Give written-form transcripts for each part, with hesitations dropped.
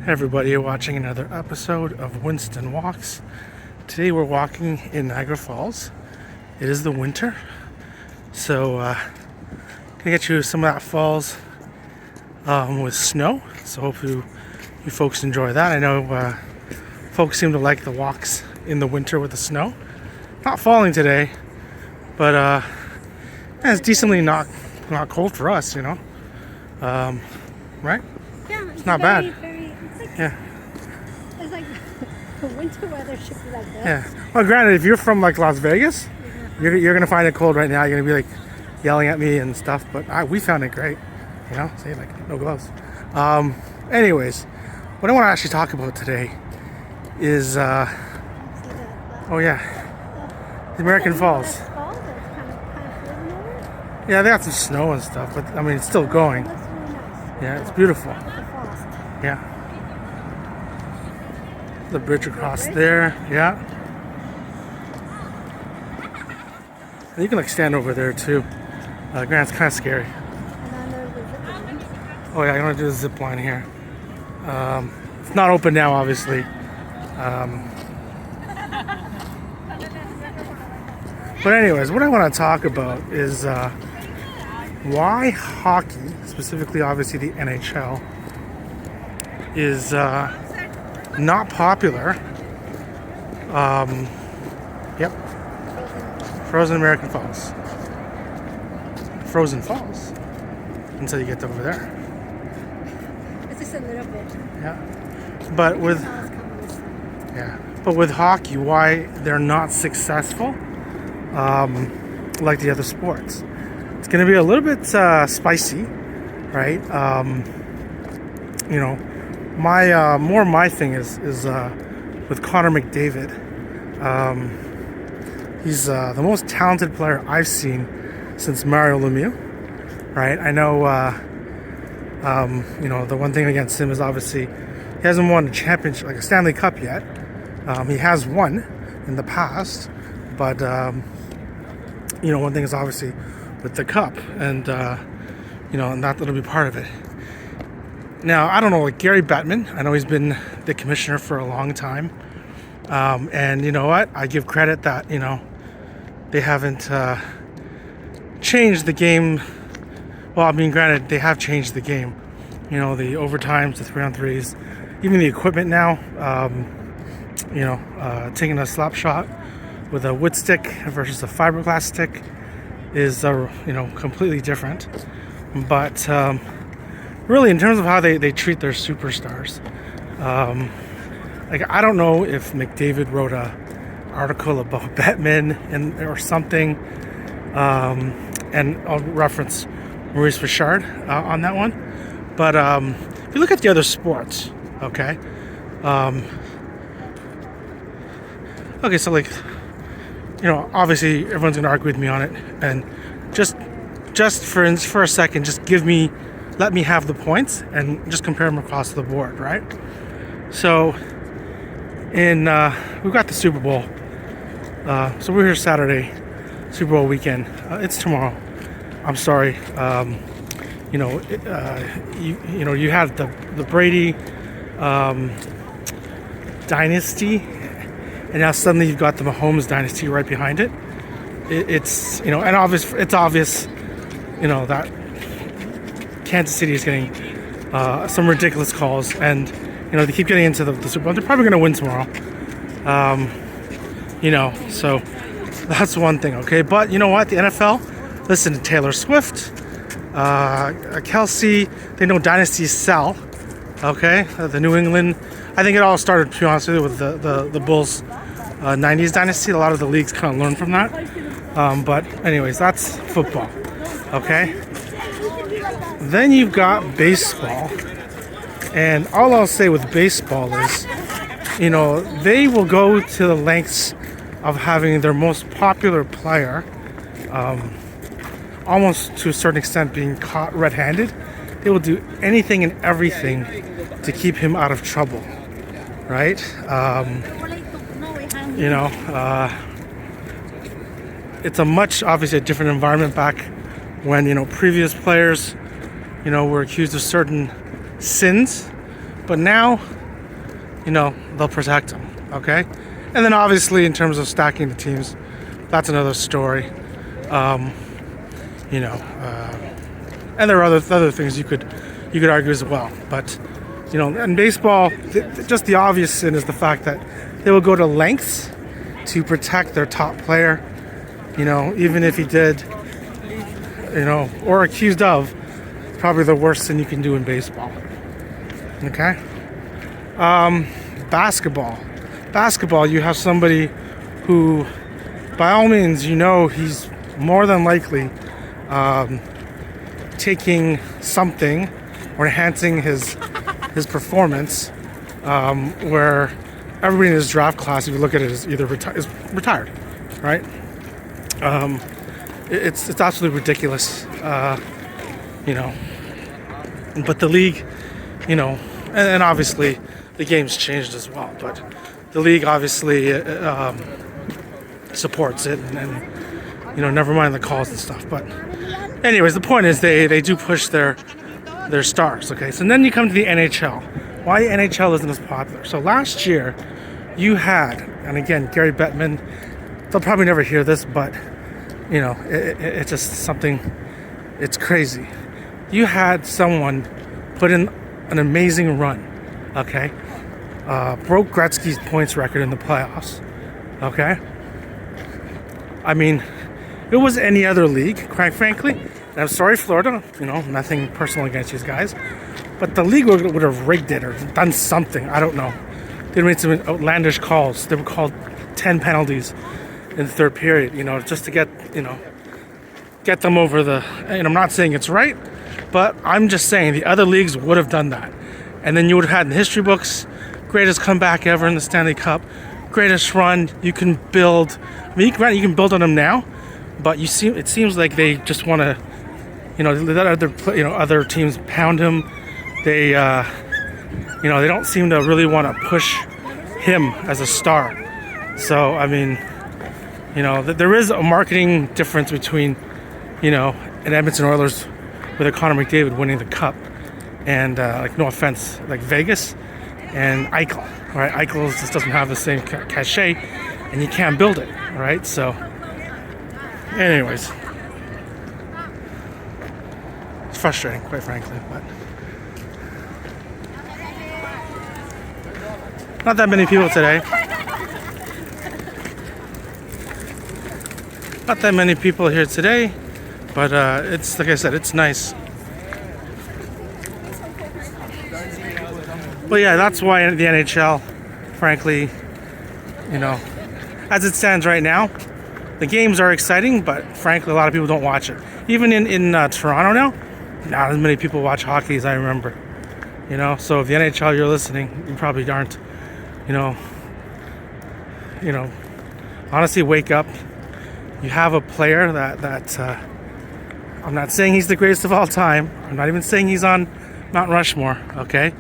Hey everybody, you're watching another episode of Winston Walks. Today we're walking in Niagara Falls. It is the winter, so gonna get you some of that falls with snow. So hopefully you folks enjoy that. I know folks seem to like the walks in the winter with the snow. Not falling today, but it's decently not cold for us, you know. Right? Yeah, it's not bad. Yeah. It's like winter weather should be like this. Yeah. Well, granted, if you're from like Las Vegas, you're gonna find it cold right now. You're gonna be like yelling at me and stuff. But we found it great. You know, say like no gloves. Anyways, what I want to actually talk about today is the American Falls. Yeah, they got some snow and stuff, but I mean it's still going. Yeah, it's beautiful. Yeah. The bridge across there, yeah. And you can like stand over there too. Granted, it's kind of scary. Oh yeah, I'm gonna do the zip line here. It's not open now, obviously. But anyways, what I want to talk about is why hockey, specifically obviously the NHL, is not popular. Yep. Frozen American Falls. Frozen Falls. Until you get over there. It's just a little bit. Yeah. But with hockey, why they're not successful, like the other sports. It's going to be a little bit spicy, right? You know, my thing is with Connor McDavid. He's the most talented player I've seen since Mario Lemieux, right? I know, you know, the one thing against him is obviously he hasn't won a championship, like a Stanley Cup yet. He has won in the past, but you know, one thing is obviously with the cup, and you know, and that'll be part of it. Now, I don't know, like Gary Bettman, I know he's been the commissioner for a long time. And you know what? I give credit that, you know, they haven't changed the game. Well, I mean, granted, they have changed the game. You know, the overtimes, the 3-on-3s, even the equipment now, you know, taking a slap shot with a wood stick versus a fiberglass stick is, you know, completely different. But really, in terms of how they treat their superstars, like I don't know if McDavid wrote a article about Bettman or something, and I'll reference Maurice Richard on that one. But if you look at the other sports, okay, so like, you know, obviously everyone's gonna argue with me on it, and just for a second, just let me have the points and just compare them across the board, right? So, we've got the Super Bowl. So we're here Saturday, Super Bowl weekend. It's tomorrow. I'm sorry. You know, you know, you have the Brady dynasty, and now suddenly you've got the Mahomes dynasty right behind it. It's, you know, and it's obvious, you know, that Kansas City is getting some ridiculous calls, and you know, they keep getting into the Super Bowl. They're probably going to win tomorrow. You know, so that's one thing, okay? But you know what? The NFL, listen to Taylor Swift, Kelsey. They know dynasties sell, okay? The New England. I think it all started, to be honest with you, with the Bulls 90s dynasty. A lot of the leagues kind of learned from that. But anyways, that's football, okay? Then you've got baseball. And all I'll say with baseball is, you know, they will go to the lengths of having their most popular player, almost to a certain extent being caught red-handed. They will do anything and everything to keep him out of trouble, right? You know, it's obviously a different environment back when, you know, previous players, you know, were accused of certain sins But now, they'll protect him, okay? And then obviously in terms of stacking the teams, that's another story. And there are other things you could argue as well. But in baseball, just the obvious sin is the fact that they will go to lengths to protect their top player. Even if he did, or accused of, probably the worst thing you can do in baseball. Okay. Basketball, you have somebody who, by all means, he's more than likely taking something or enhancing his performance, where everybody in his draft class, if you look at it, is either retired, right? It's absolutely ridiculous, But the league, and obviously the game's changed as well, but the league obviously supports it, and never mind the calls and stuff. But anyways, the point is they do push their stars. Okay, so then you come to the NHL. Why the NHL isn't as popular? So last year you had, and again, Gary Bettman, they'll probably never hear this, but it's just something. It's crazy. You had someone put in an amazing run, okay? Broke Gretzky's points record in the playoffs, okay? I mean, if it was any other league, quite frankly, and I'm sorry, Florida, nothing personal against these guys, but the league would have rigged it or done something. I don't know. They made some outlandish calls. They were called 10 penalties in the third period, just to get them over the. And I'm not saying it's right, but I'm just saying the other leagues would have done that, and then you would have had in the history books, greatest comeback ever in the Stanley Cup, greatest run. You can build. I mean, you can build on them now, but it seems like they just want to, let other teams pound him. They, they don't seem to really want to push him as a star. So I mean, there is a marketing difference between, an Edmonton Oilers with a Connor McDavid winning the cup, and no offense, like Vegas and Eichel, right? Eichel just doesn't have the same cachet, and you can't build it, right? So, anyways, it's frustrating, quite frankly, but not that many people today. Not that many people here today, but it's like I said, it's nice. But yeah, that's why the NHL, frankly, as it stands right now, the games are exciting, but frankly, a lot of people don't watch it. Even in Toronto now, not as many people watch hockey as I remember. So if the NHL you're listening, you probably aren't. Honestly, wake up. You have a player that I'm not saying he's the greatest of all time. I'm not even saying he's on Mount Rushmore, okay?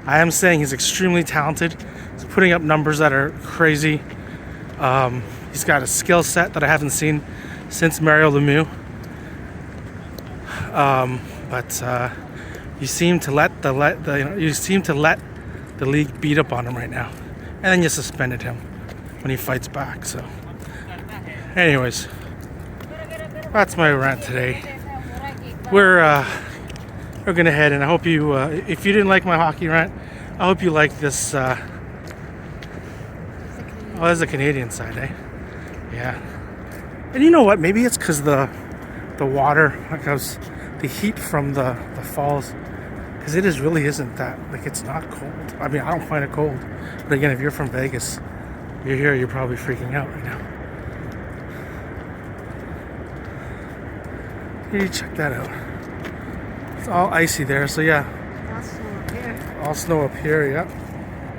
I am saying he's extremely talented. He's putting up numbers that are crazy. He's got a skill set that I haven't seen since Mario Lemieux. But you seem to let the league beat up on him right now, and then you suspended him when he fights back. So, anyways, that's my rant today. We're gonna head, and I hope you, if you didn't like my hockey rant, I hope you like this. Oh, there's the Canadian side, eh? Yeah. And you know what? Maybe it's because the water, the heat from the falls, because it really isn't that, it's not cold. I mean, I don't find it cold. But again, if you're from Vegas, you're here, you're probably freaking out right now. You check that out. It's all icy there, so yeah. All snow up here, yeah.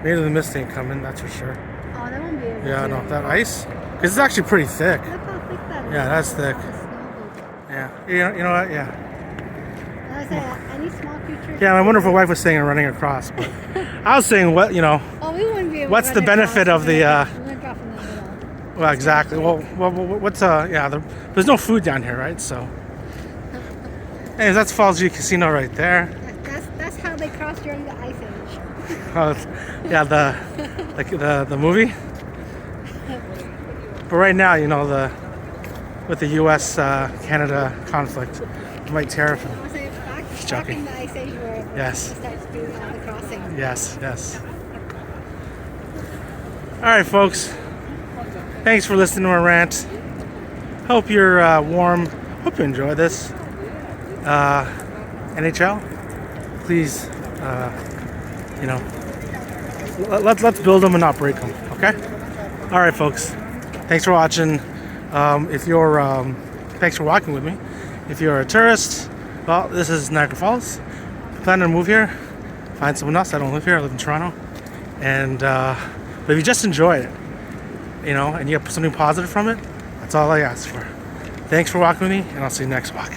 Maybe the mist ain't coming, that's for sure. Oh, that won't be able Yeah, to. no, that ice, because it's actually pretty thick. Look how thick that is. Yeah, that's thick. Yeah, you know what? Yeah. I said, any small creature. Yeah, I wonder if my wife was saying running across, but I was saying what, Oh, we wouldn't be able what's to the run benefit across. of the, We wouldn't drop in the middle. well, exactly. Well, what's, there's no food down here, right? So, anyways, that's Falls View Casino right there. That's how they crossed during the Ice Age. Yeah, the movie. But right now, you know, with the U.S. Canada conflict, it might terrify. Back joking. in the Ice Age where Yes. they started doing all the crossing. Yes, yes. All right, folks. Thanks for listening to our rant. Hope you're warm. Hope you enjoy this. NHL, please, you know, let's build them and not break them. Okay. All right, folks. Thanks for watching. If you're, thanks for walking with me. If you're a tourist, well, this is Niagara Falls. Planning to move here, find someone else. I don't live here. I live in Toronto. And but if you just enjoy it, you know, and you get something positive from it, that's all I ask for. Thanks for walking with me, and I'll see you next walk.